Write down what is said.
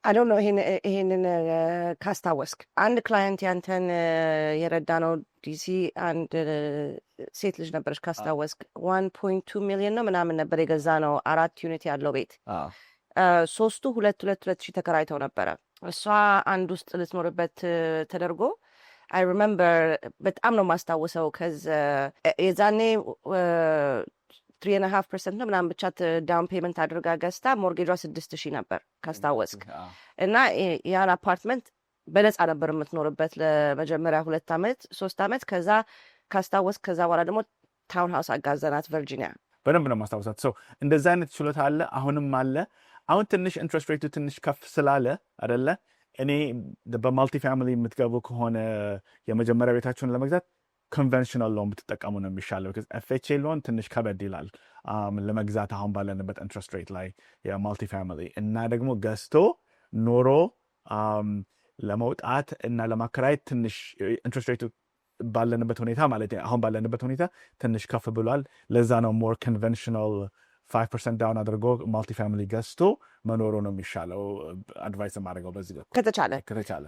I don't know ይሄንን ካስታወስክ አንድ ክላየንት ያንተን የረዳነው ዲሲ አንድ ሴት ልጅ ነበረች ካስታወስክ 1.2 ሚሊዮን ነው ምናምን ነበር የገዛ ነው 4 ዩኒት ያለው ቤት ሶስቱ ሁለት ሺህ ተከራይተው ነበረ እሷ አንድ ውስጥ ልትኖርበት ተደርጎ I remember በጣም ነው ማስታወሰው ከዛ የዛኔ 3.5% ነው ምናምን ብቻ ዳውን ፔመንት አድርጋ ገዝታ ሞርጌጇ 6,000 ነበር ካስታወስክ እና ያን አፓርትመንት በነፃ ነበር የምትኖርበት ለመጀመሪያ 2 አመት 3 አመት ከዛ ካስታወስክ ከዛ በኋላ ደግሞ ታውን ሃውስ አጋዘናት ቨርጂኒያ በደንብ ነው ማስታወሳት ሰው እንደዛ አይነት ችሎታ አለ አሁንም አለ አሁን ትንሽ ኢንትረስት ሬቱ ትንሽ ከፍ ስላለ አይደለ እኔ በማልቲ ፋሚሊ የምትገቡ ከሆነ የመጀመሪያ ቤታችሁን ለመግዛት ኮንቨንሽናል ሎን ብትጠቀሙ ነው የሚሻለው because FHA ሎን ትንሽ ከበድ ይላል ለመግዛት አሁን ባለንበት ኢንትረስት ሬት ላይ የማልቲ ፋሚሊ እና ደግሞ ገዝቶ ኖሮ ለመውጣት እና ለማከራየት ትንሽ ኢንትረስት ሬቱ ባለንበት ሁኔታ ማለት አሁን ባለንበት ሁኔታ ትንሽ ከፍ ብሏል ለዛ ነው ሞር ኮንቨንሽናል 5% ዳውን አድርጎ ማልቲ ፋሚሊ ገዝቶ መኖሩ ነው የሚሻለው አድቫይስ ማድረገው በዚህ ከተቻለ